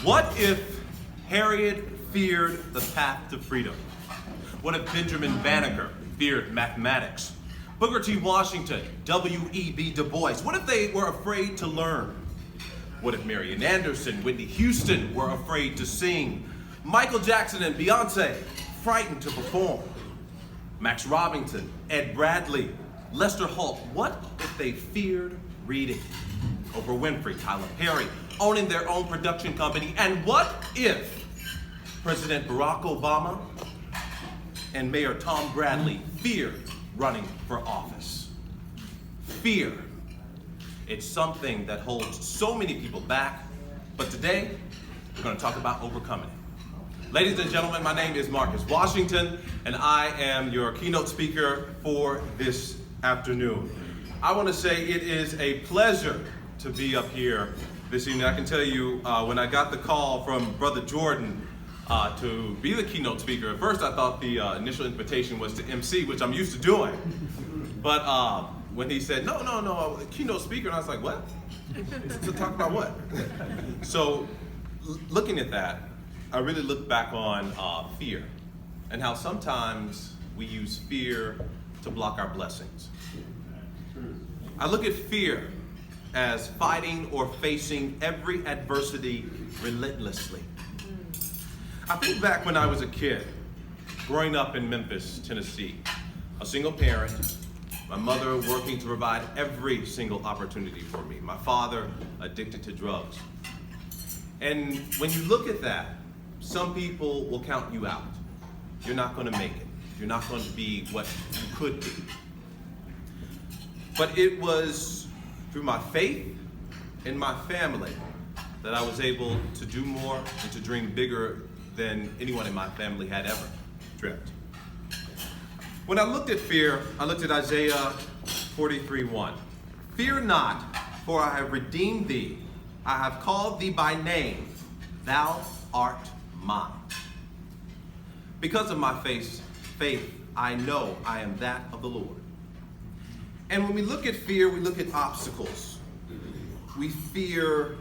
What if Harriet feared the path to freedom? What if Benjamin Banneker feared mathematics? Booker T. Washington, W.E.B. Du Bois, what if they were afraid to learn? What if Marian Anderson, Whitney Houston were afraid to sing? Michael Jackson and Beyonce, frightened to perform? Max Robinson, Ed Bradley, Lester Holt, what if they feared reading? Oprah Winfrey, Tyler Perry, owning their own production company. And what if President Barack Obama and Mayor Tom Bradley feared running for office? Fear. It's something that holds so many people back, but today we're going to talk about overcoming it. Ladies and gentlemen, my name is Marcus Washington, and I am your keynote speaker for this afternoon. I want to say it is a pleasure to be up here this evening. I can tell you, when I got the call from Brother Jordan to be the keynote speaker, at first I thought the initial invitation was to MC, which I'm used to doing. But when he said, no, keynote speaker, and I was like, what? To talk about what? So looking at that, I really look back on fear and how sometimes we use fear to block our blessings. I look at fear as fighting or facing every adversity relentlessly. I think back when I was a kid, growing up in Memphis, Tennessee, a single parent, my mother working to provide every single opportunity for me, my father addicted to drugs. And when you look at that, some people will count you out. You're not going to make it. You're not going to be what you could be. But it was through my faith in my family that I was able to do more and to dream bigger than anyone in my family had ever dreamt. When I looked at fear, I looked at Isaiah 43:1. Fear not, for I have redeemed thee. I have called thee by name. Thou art mine. Because of my faith, I know I am that of the Lord. And when we look at fear, we look at obstacles. We fear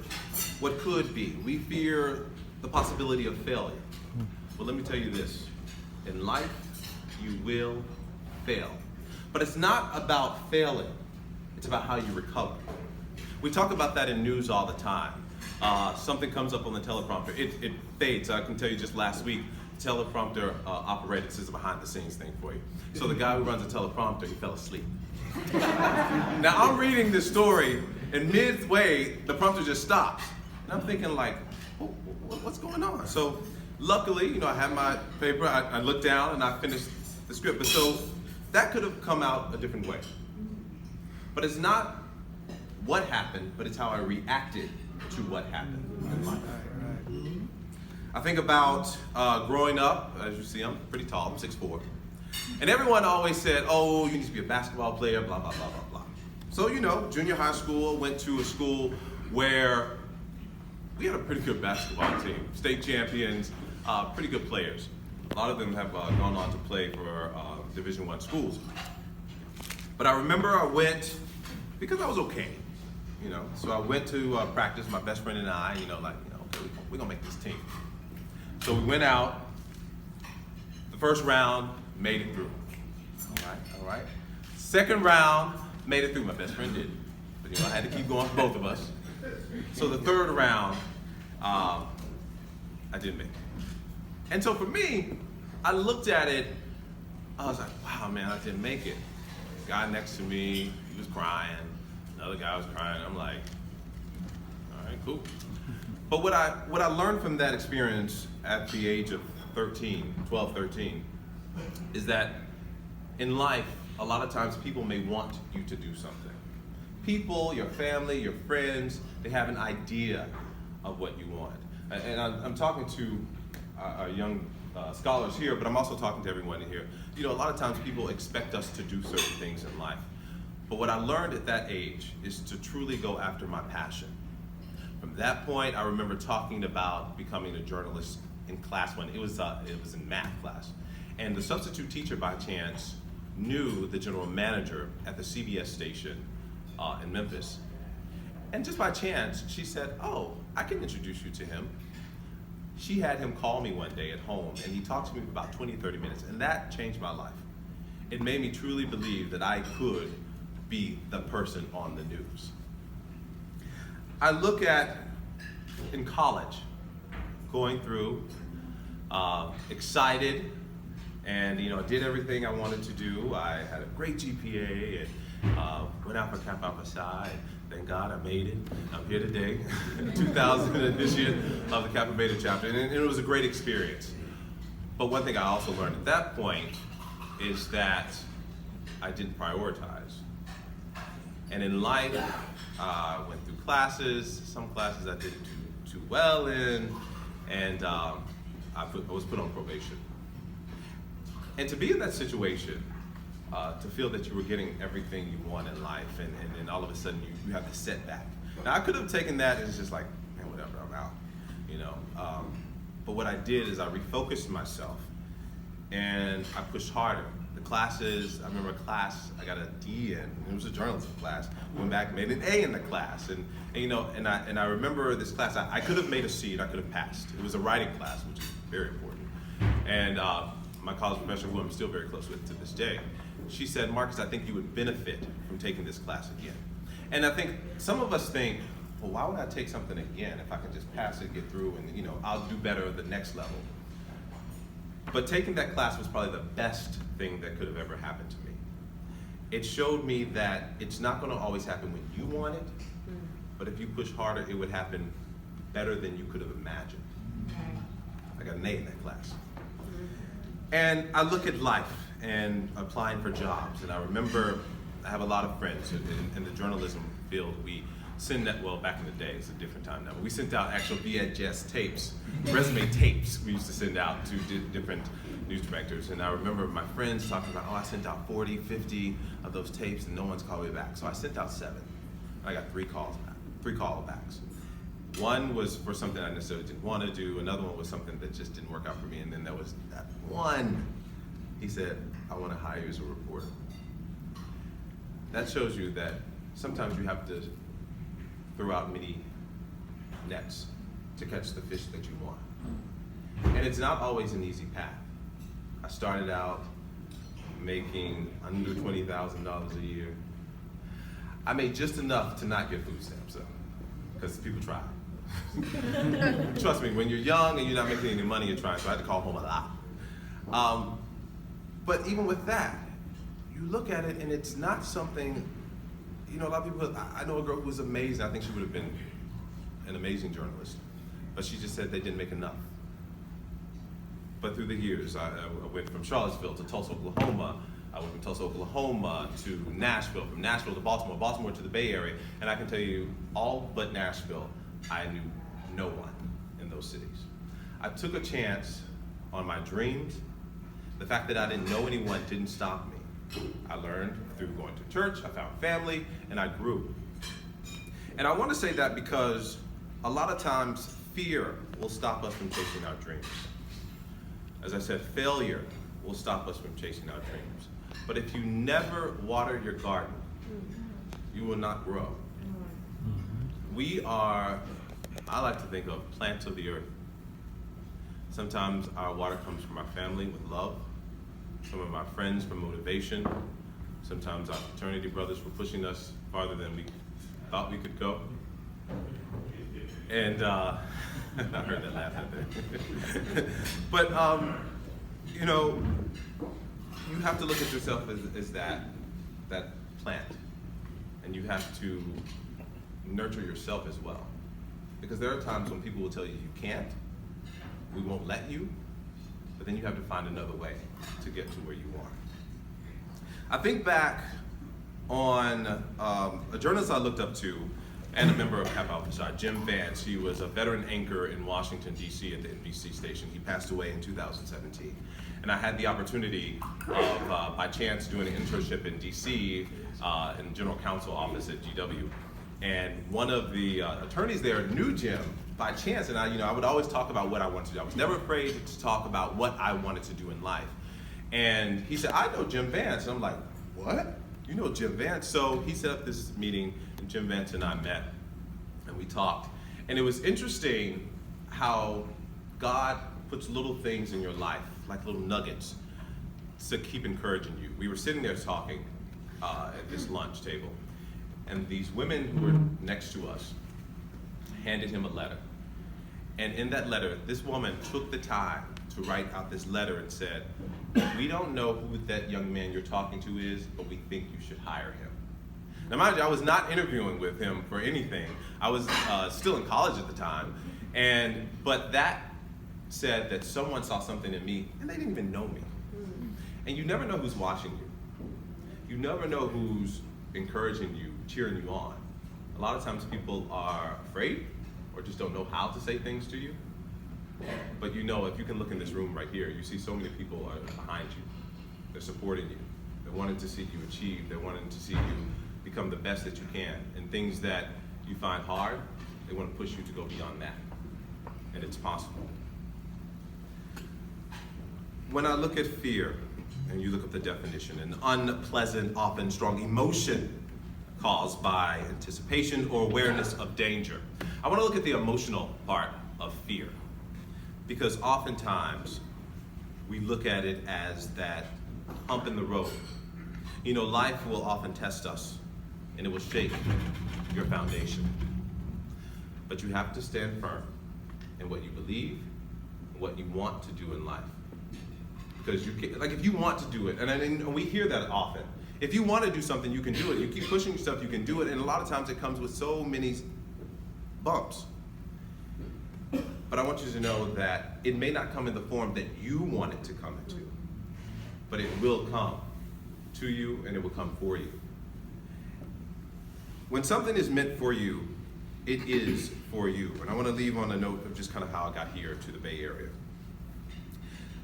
what could be. We fear the possibility of failure. Well, let me tell you this. In life, you will fail. But it's not about failing. It's about how you recover. We talk about that in news all the time. Something comes up on the teleprompter. It fades. I can tell you just last week, teleprompter operator, this is a behind the scenes thing for you. So the guy who runs the teleprompter, he fell asleep. Now I'm reading this story, and midway, the prompter just stops. And I'm thinking like, what's going on? So luckily, I have my paper, I looked down and I finished the script. But so that could have come out a different way. But it's not what happened, but it's how I reacted to what happened in life. I think about growing up. As you see, I'm pretty tall, I'm 6'4". And everyone always said, oh, you need to be a basketball player, blah, blah, blah, blah, blah. So, junior high school, went to a school where we had a pretty good basketball team, state champions, pretty good players. A lot of them have gone on to play for Division I schools. But I remember I went, because I was okay, so I went to practice, my best friend and I, okay, we're gonna make this team. So we went out, the first round, made it through. All right. Second round, made it through, my best friend did. But I had to keep going for both of us. So the third round, I didn't make it. And so for me, I looked at it, I was like, wow, man, I didn't make it. The guy next to me, he was crying. Another guy was crying. I'm like, all right, cool. But what I learned from that experience at the age of 12, 13, is that in life, a lot of times people may want you to do something. People, your family, your friends, they have an idea of what you want. And I'm talking to our young scholars here, but I'm also talking to everyone in here. A lot of times people expect us to do certain things in life. But what I learned at that age is to truly go after my passion. From that point, I remember talking about becoming a journalist in class one. It was in math class. And the substitute teacher, by chance, knew the general manager at the CBS station in Memphis. And just by chance, she said, oh, I can introduce you to him. she had him call me one day at home, and he talked to me for about 20, 30 minutes, and that changed my life. It made me truly believe that I could be the person on the news. I look at, in college, going through, excited, and did everything I wanted to do. I had a great GPA and went out for Kappa Alpha Psi. Thank God I made it. I'm here today, 2000 edition of the Kappa Beta chapter, and it was a great experience. But one thing I also learned at that point is that I didn't prioritize. And in life, I went through classes. Some classes I didn't do too well in, and I was put on probation. And to be in that situation, to feel that you were getting everything you want in life, and then all of a sudden you have this setback. Now I could have taken that as just like, man, whatever, I'm out, But what I did is I refocused myself, and I pushed harder. The classes, I remember a class I got a D in. It was a journalism class. Went back and made an A in the class, and I remember this class. I could have made a C and I could have passed. It was a writing class, which is very important. And my college professor, who I'm still very close with to this day, she said, Marcus, I think you would benefit from taking this class again. And I think some of us think, well, why would I take something again if I can just pass it, get through, and I'll do better at the next level. But taking that class was probably the best thing that could have ever happened to me. It showed me that it's not going to always happen when you want it, but if you push harder, it would happen better than you could have imagined. I got an A in that class. And I look at life and applying for jobs, and I remember I have a lot of friends in the journalism field. We send that, well, back in the day, it's a different time now, but we sent out actual VHS tapes, resume tapes we used to send out to different news directors. And I remember my friends talking about, I sent out 40, 50 of those tapes and no one's called me back. So I sent out 7. I got 3 callbacks. One was for something I necessarily didn't want to do. Another one was something that just didn't work out for me. And then there was that one. He said, I want to hire you as a reporter. That shows you that sometimes you have to throw out many nets to catch the fish that you want. And it's not always an easy path. I started out making under $20,000 a year. I made just enough to not get food stamps, though, because people try. Trust me, when you're young and you're not making any money, you're trying, so I had to call home a lot. But even with that, you look at it and it's not something, a lot of people, I know a girl who was amazing. I think she would have been an amazing journalist, but she just said they didn't make enough. But through the years, I went from Charlottesville to Tulsa, Oklahoma. I went from Tulsa, Oklahoma to Nashville, from Nashville to Baltimore, Baltimore to the Bay Area. And I can tell you, all but Nashville, I knew no one in those cities. I took a chance on my dreams. The fact that I didn't know anyone didn't stop me. I learned through going to church, I found family, and I grew. And I want to say that because a lot of times fear will stop us from chasing our dreams. As I said, failure will stop us from chasing our dreams. But if you never water your garden, you will not grow. We are, I like to think of plants of the earth. Sometimes our water comes from our family with love. Some of our friends for motivation. Sometimes our fraternity brothers for pushing us farther than we thought we could go. And I heard that laugh out there. But you have to look at yourself as that plant, and you have to nurture yourself as well. Because there are times when people will tell you you can't, we won't let you, but then you have to find another way to get to where you are. I think back on a journalist I looked up to and a member of Kappa Alpha Psi, Jim Vance. He was a veteran anchor in Washington, D.C. at the NBC station. He passed away in 2017. And I had the opportunity of, by chance, doing an internship in D.C. In General Counsel office at GW. And one of the attorneys there knew Jim by chance, and I would always talk about what I wanted to do. I was never afraid to talk about what I wanted to do in life. And he said, I know Jim Vance. And I'm like, what? You know Jim Vance? So he set up this meeting, and Jim Vance and I met, and we talked. And it was interesting how God puts little things in your life, like little nuggets, to keep encouraging you. We were sitting there talking at this lunch table, and these women who were next to us handed him a letter. And in that letter, this woman took the time to write out this letter and said, "We don't know who that young man you're talking to is, but we think you should hire him." Now mind you, I was not interviewing with him for anything. I was still in college at the time, but that said that someone saw something in me, and they didn't even know me. And you never know who's watching you. You never know who's encouraging you, cheering you on. A lot of times people are afraid or just don't know how to say things to you. But you know, if you can look in this room right here, you see so many people are behind you. They're supporting you. They're wanting to see you achieve. They're wanting to see you become the best that you can. And things that you find hard, they want to push you to go beyond that. And it's possible. When I look at fear, and you look up the definition, an unpleasant, often strong emotion caused by anticipation or awareness of danger. I want to look at the emotional part of fear, because oftentimes we look at it as that hump in the road. You know, life will often test us, and it will shake your foundation. But you have to stand firm in what you believe, and what you want to do in life. Because you can, like, if you want to do it, and we hear that often. If you want to do something, you can do it. You keep pushing yourself, you can do it. And a lot of times it comes with so many bumps. But I want you to know that it may not come in the form that you want it to come into, but it will come to you, and it will come for you. When something is meant for you, it is for you. And I want to leave on a note of just kind of how I got here to the Bay Area.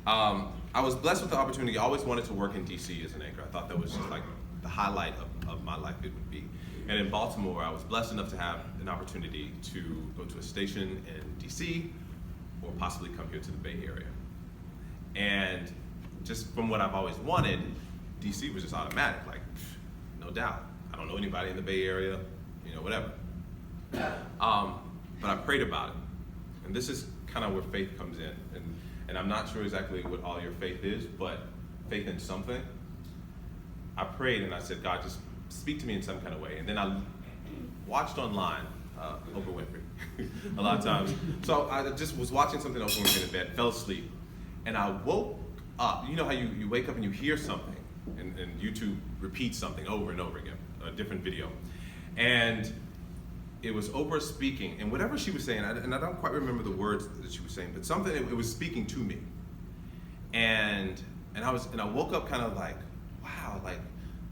I was blessed with the opportunity. I always wanted to work in DC as an anchor. I thought that was just like the highlight of my life it would be. And in Baltimore, I was blessed enough to have an opportunity to go to a station in DC or possibly come here to the Bay Area. And just from what I've always wanted, DC was just automatic, like, no doubt. I don't know anybody in the Bay Area, you know, whatever. But I prayed about it. And this is kind of where faith comes in. And I'm not sure exactly what all your faith is, but faith in something. I prayed and I said, God, just speak to me in some kind of way. And then I watched online, Oprah Winfrey, a lot of times. So I just was watching something Oprah Winfrey in bed, fell asleep, and I woke up. You know how you wake up and you hear something, and YouTube repeats something over and over again, a different video. And it was Oprah speaking, and whatever she was saying, and I don't quite remember the words that she was saying, but something, it was speaking to me. And I woke up kind of like, wow, like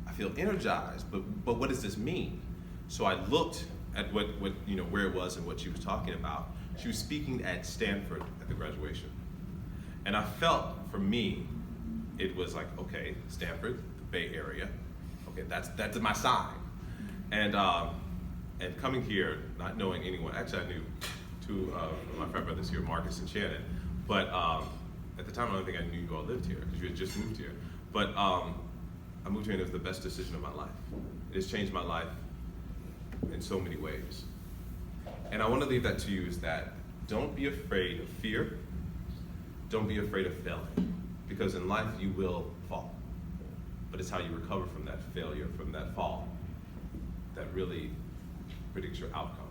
I feel energized, but what does this mean? So I looked at what you know, where it was and what she was talking about. She was speaking at Stanford at the graduation. And I felt, for me, it was like, okay, Stanford, the Bay Area, okay, that's my sign. And coming here, not knowing anyone, actually I knew two of my frat brothers here, Marcus and Shannon, but at the time I don't think I knew you all lived here, because you had just moved here. But I moved here and it was the best decision of my life. It has changed my life in so many ways. And I want to leave that to you, is that don't be afraid of fear. Don't be afraid of failing, because in life you will fall. But it's how you recover from that failure, from that fall, that really predicts your outcome.